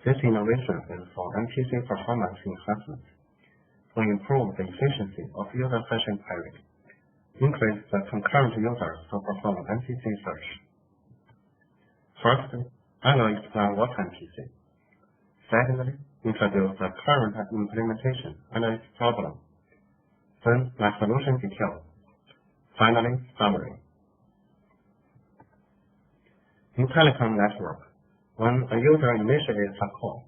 This innovation is for MPC performance enhancement to improve the efficiency of user session query, increase the concurrent users to perform MPC search. First, I will explain what MPC. Secondly, introduce the current implementation and its problem. Then, my solution details. Finally, summary. In telecom network, when a user initiates a call,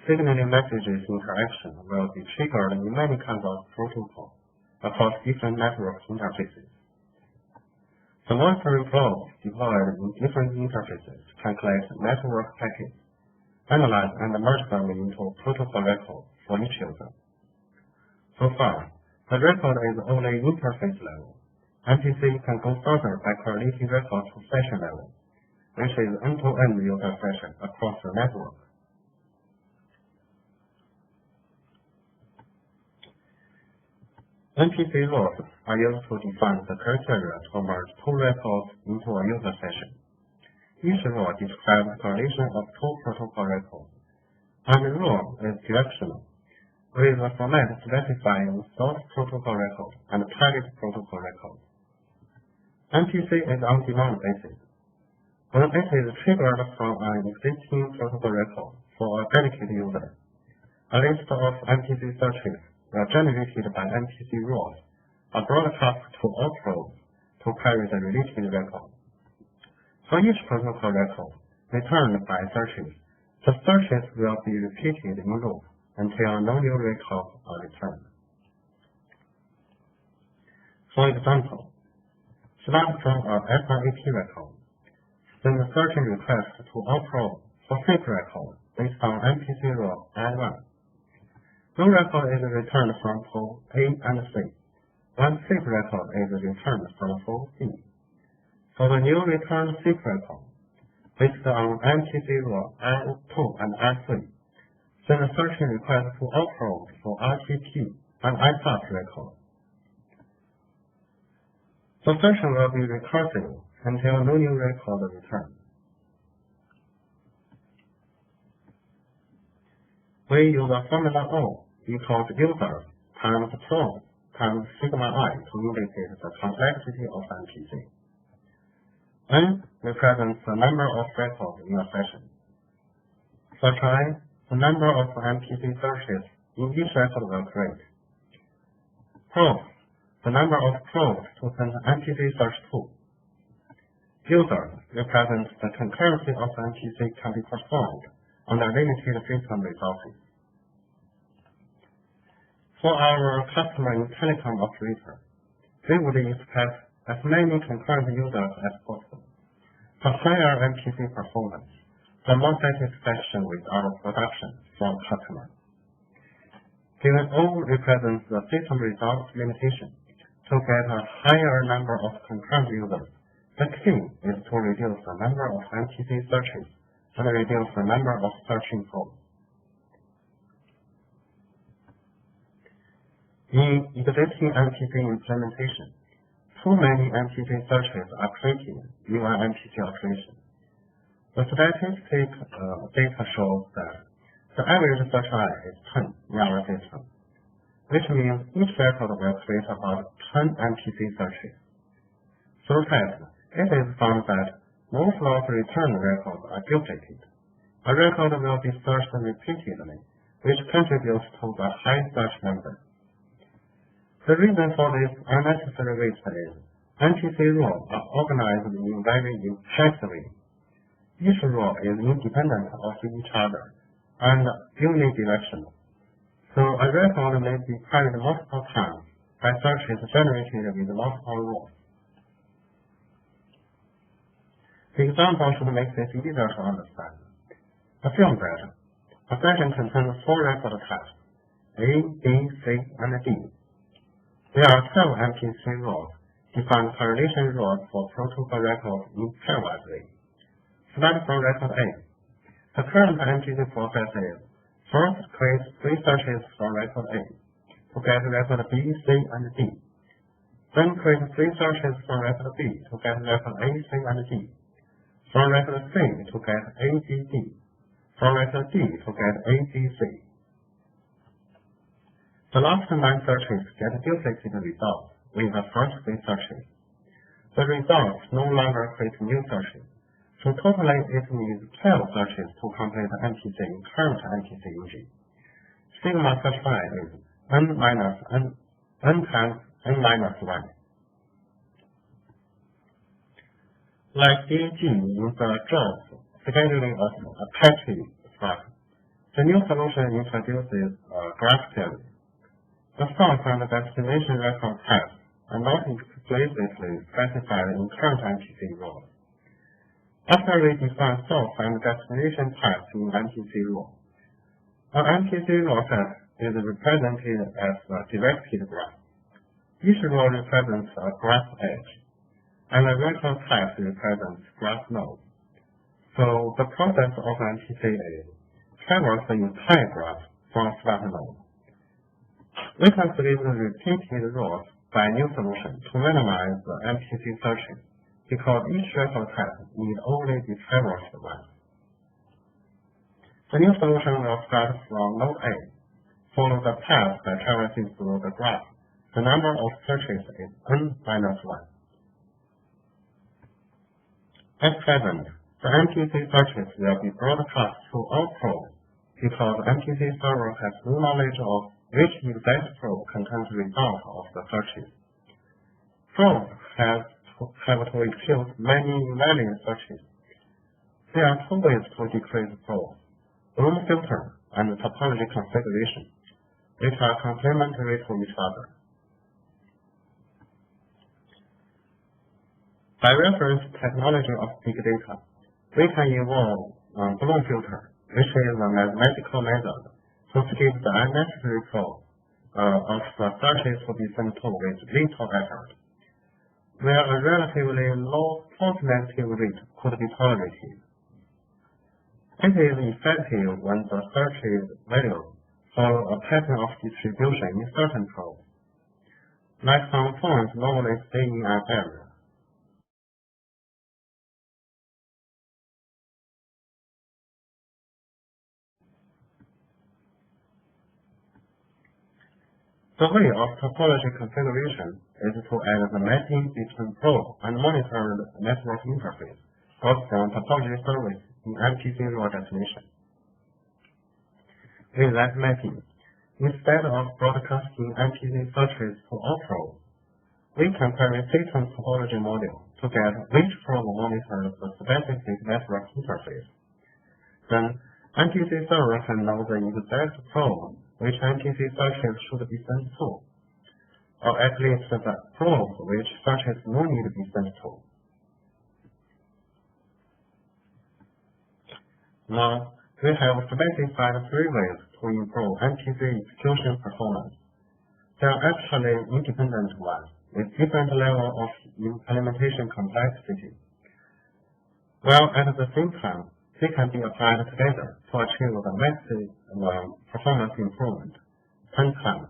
signaling messages interaction will be triggered in many kinds of protocols across different network interfaces. The monitoring flows deployed in different interfaces can collect network packets, analyze and merge them into protocol records for each user. So far, the record is only interface level. MPC can go further by correlating records to session level, which is end-to-end user session across the network. MPC rules are used to define the criteria to merge two records into a user session. Each rule describes correlation of two protocol records, and the rule is directional, with a format specifying source protocol record and target protocol record. MPC is on demand basis. When it is triggered from an existing protocol record for a dedicated user, a list of MPC searches were generated by MPC rules are broadcast to all probes to query the related record. For each protocol record returned by searches, the searches will be repeated in loop until no new records are returned. For example, start from a r3m record, send a searching request to all probes for SIP record based on MPC rule r3m. No record is returned from probe A and C. One SIP record is returned from probe B. For the new returned SIP record, based on MPC rule R2 and R3, send a searching request to all probes for r3p and r++ record. The session will be recursive until no new record is returned. We use a formula O equals users times probes times sigma I to indicate the complexity of MPC. N represents the number of records in a session. Such I, the number of MPC searches in each record will create. Probes, the number of probes to send MPC search to. Users represents the concurrency of MPC can be performed under limited system resources. For our customer in telecom operator, they would expect as many concurrent users as possible. For higher MPC performance, the more satisfaction with our production from customers. Given O represents the system resource limitation, to get a higher number of concurrent users, the key is to reduce the number of MPC searches and reduce the number of searching probes. In existing MPC implementation, too many MPC searches are created in an MPC operation. The statistic data shows that the average search I is 10 in our system, which means each record will create about 10 MPC searches. Through tests, it is found that most of returned records are duplicated. A record will be searched repeatedly, which contributes to the high search number. The reason for this unnecessary waste is MPC rules are organized in very impactfully. Each rule is independent of each other and unidirectional. So a record may be queried multiple times by searches generated with multiple rules. The example should make this easier to understand. Assume that a session contains 4 record types, A, B, C, and D. There are 12 MPC rules, define correlation rules for protocol records in pairwise way. Start from record A. The current MPC process is first create 3 searches from record A to get record B, C, and D. Then create 3 searches from record B to get record A, C, and D. From record C to get A, B, D. from letter D to get A, B, C. The last 9 searches get duplicated results with the first 3 searches. The results no longer create new searches, so totally it needs 12 searches to complete MPC in current MPC engine. Sigma search line is n times n minus 1. Like DAG in the jobs scheduling of Apache Spark, the new solution introduces graph theory. The source and destination record types are not explicitly specified in current MPC rules. After we define source and destination types in MPC rule, an MPC rule set is represented as a directed graph. Each rule represents a graph edge, and the record type represents graph nodes. So the process of MPC is traverse the entire graph from a swap node. We can split the repeated rules by new solution to minimize the MPC searches, because each record type need only be traversed once. The new solution will start from node A, follow the path by traversing through the graph. The number of searches is n minus 1. At present, the MPC searches will be broadcast to all probes because MPC server has no knowledge of which exact probe contains the result of the searches. Probes have to excuse many invalid searches. There are 2 ways to decrease probes: bloom filter and topology configuration, which are complementary to each other. By reference technology of big data, we can involve bloom filter, which is a mathematical method to skip the unnecessary probe of the searches to be sent to with little effort, where a relatively low false negative rate could be tolerated. It is effective when the searches values follow a pattern of distribution in certain probes, like some points normally stay in an area. The way of topology configuration is to add the mapping between probe and monitored network interface brought from topology service in MPC rule definition. With that mapping, instead of broadcasting MPC searches to all probes, we can query system topology module to get which probe monitors the specific network interface. Then, MPC server can know the exact probe which MPC searches should be sent to, or at least the probes which searches no need to be sent to. Now, we have specified 3 ways to improve MPC execution performance. They are actually independent ones with different levels of implementation complexity, while at the same time, they can be applied together to achieve the massive performance improvement 10 times.